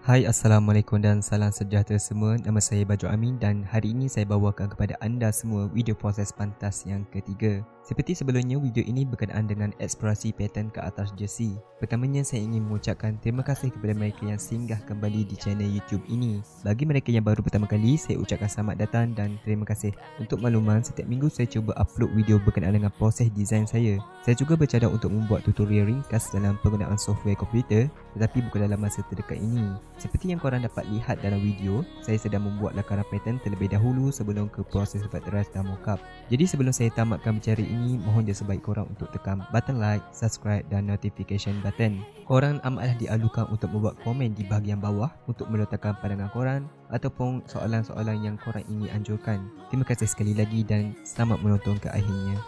Hai, Assalamualaikum dan salam sejahtera semua. Nama saya Baju Amin dan hari ini saya bawakan kepada anda semua video proses pantas yang ketiga. Seperti sebelumnya, video ini berkenaan dengan eksplorasi pattern ke atas Jersi. Pertamanya, saya ingin mengucapkan terima kasih kepada mereka yang singgah kembali di channel YouTube ini. Bagi mereka yang baru pertama kali, saya ucapkan selamat datang dan terima kasih. Untuk makluman, setiap minggu saya cuba upload video berkenaan dengan proses desain saya. Saya juga bercadang untuk membuat tutorial ringkas dalam penggunaan software komputer, tetapi bukan dalam masa terdekat ini. Seperti yang korang dapat lihat dalam video, saya sedang membuat lakaran pattern terlebih dahulu sebelum ke proses vectorize dan mockup. Jadi sebelum saya tamatkan bicara ini, mohon dia sebaik korang untuk tekan button like, subscribe dan notification button. Korang amatlah dialukan untuk membuat komen di bahagian bawah untuk meletakkan pandangan korang ataupun soalan-soalan yang korang ingin anjurkan. Terima kasih sekali lagi dan selamat menonton ke akhirnya.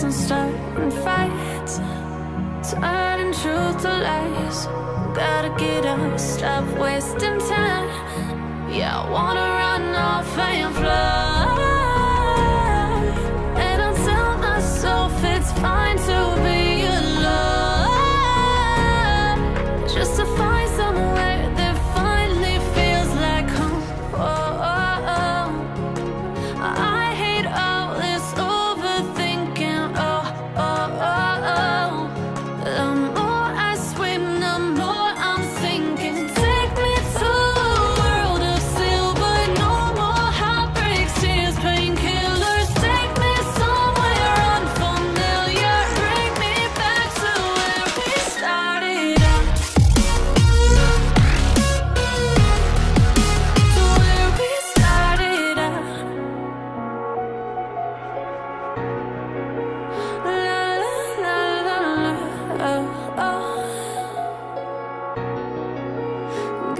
And starting fights, turning truth to lies. Gotta get up, stop wasting time. Yeah, I wanna run off and fly. And I'll tell myself it's fine to be alone, just to find somewhere that finally feels like home. Oh, oh, oh. I hate all this overthinking. Oh, oh, oh, oh. The more I swim, the more I'm sinking. Take me to a world of silver. No more heartbreaks, tears, painkillers. Take me somewhere unfamiliar. Bring me back to where we started out. To where we started out.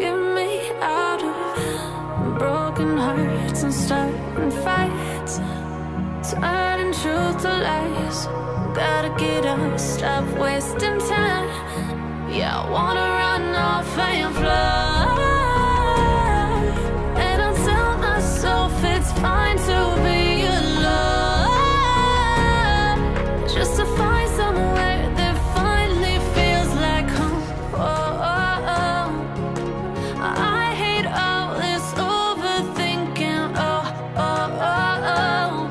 Get me out of broken hearts and starting fights, turning truth to lies. Gotta get up, stop wasting time. Yeah, I wanna run off and fly. And I'll tell myself it's fine to be alone, just to find somewhere that finally feels like home. Oh, oh, oh. I hate all this overthinking. Oh, oh, oh, oh.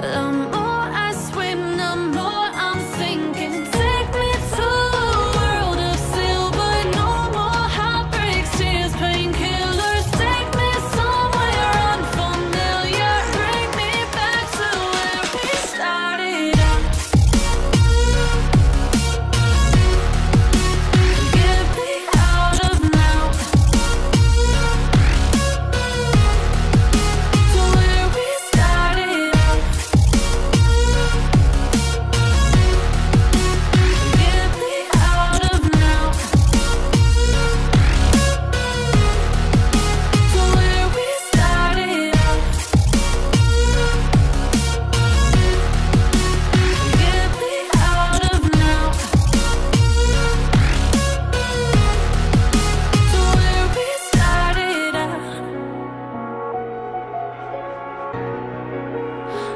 The more I swim, the more I'm sinking. Take me to a world of silver. No more heartbreaks, tears, painkillers. Take me somewhere unfamiliar. Bring me back to where we started out. Get me out of now. To where we started out. Get me out of now. To where we started out. Get me out of now. To where we started out.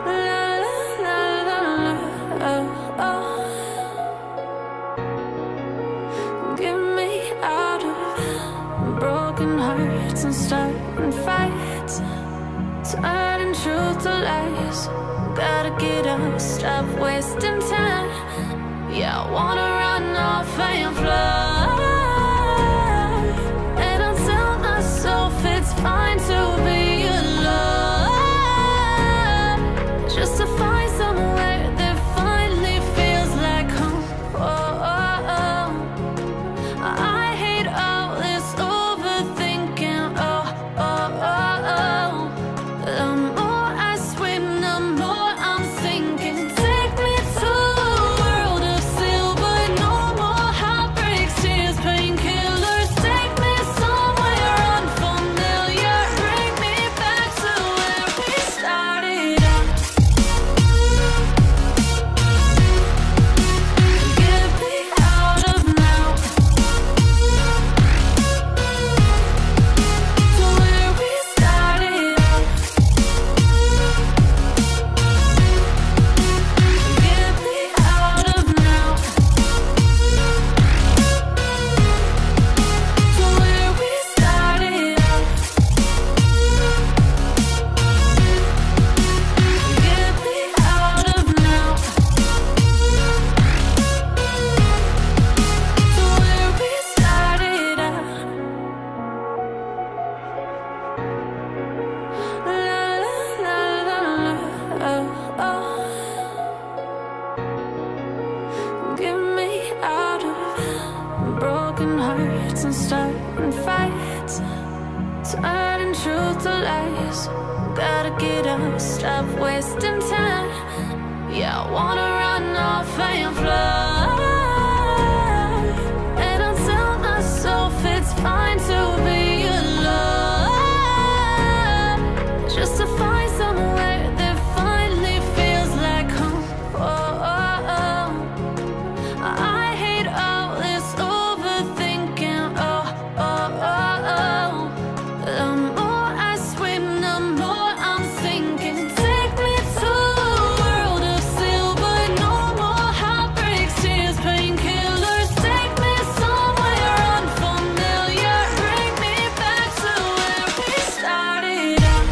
La la la la la. Oh, oh. Get me out of broken hearts and starting fights, turning truth to lies. Gotta get up, stop wasting time. Yeah, I wanna run off and fly. And I'll tell myself it's fine to be alone, just to find somewhere that finally feels lies. Gotta get up, stop wasting time. Yeah, I wanna run off and fly. And I'll tell myself it's fine to be alone, just to find somewhere that finally feels like home. I hate all this overthinking. The more I swim, the more I'm sinking. Take me to a world of silver, no more heartbreaks, tears, painkillers. Take me somewhere unfamiliar, bring me back to where we started out.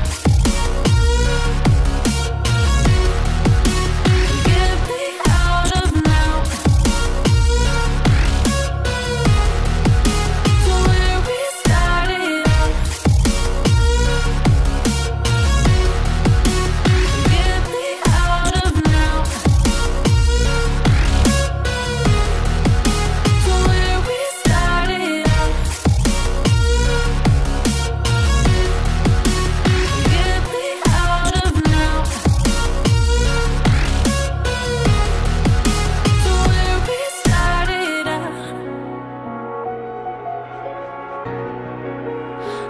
Get me out of now, to where we started out. Get me out of now, to where we started out. Get me out of now, to where we started out.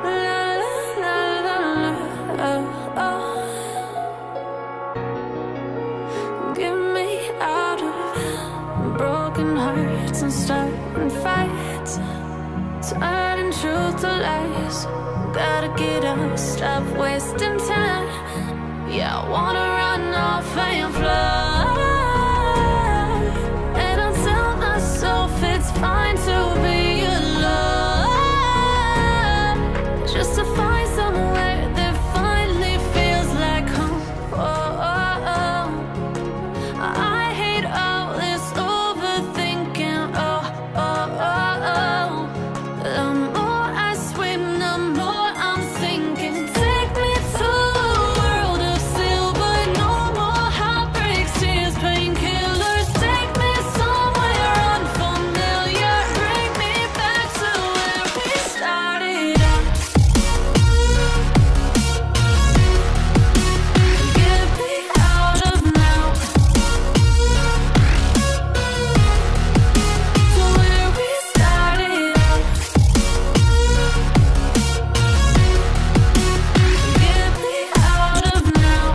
La la la la, Get me out of broken hearts and starting fights, turning truth to lies. Gotta get up, stop wasting time. Yeah, I wanna run off and fly. And I'll tell myself it's fine to be alone, just to find somewhere that finally feels like home. I hate all this overthinking. The more I swim, the more I'm sinking. Take me to a world of silver, no more heartbreaks, tears, painkillers. Take me somewhere unfamiliar, bring me back to where we started out. Get me out of now, to where we started out. Get me out of now,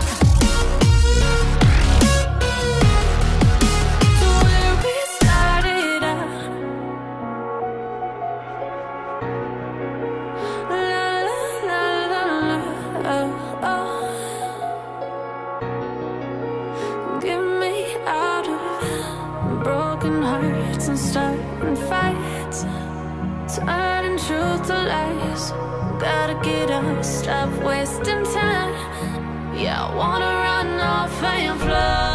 to where we started out. La la la la, Get me out of broken hearts and starting fights, turning truth to lies. Gotta get up, stop wasting time. Yeah, I wanna run off and fly.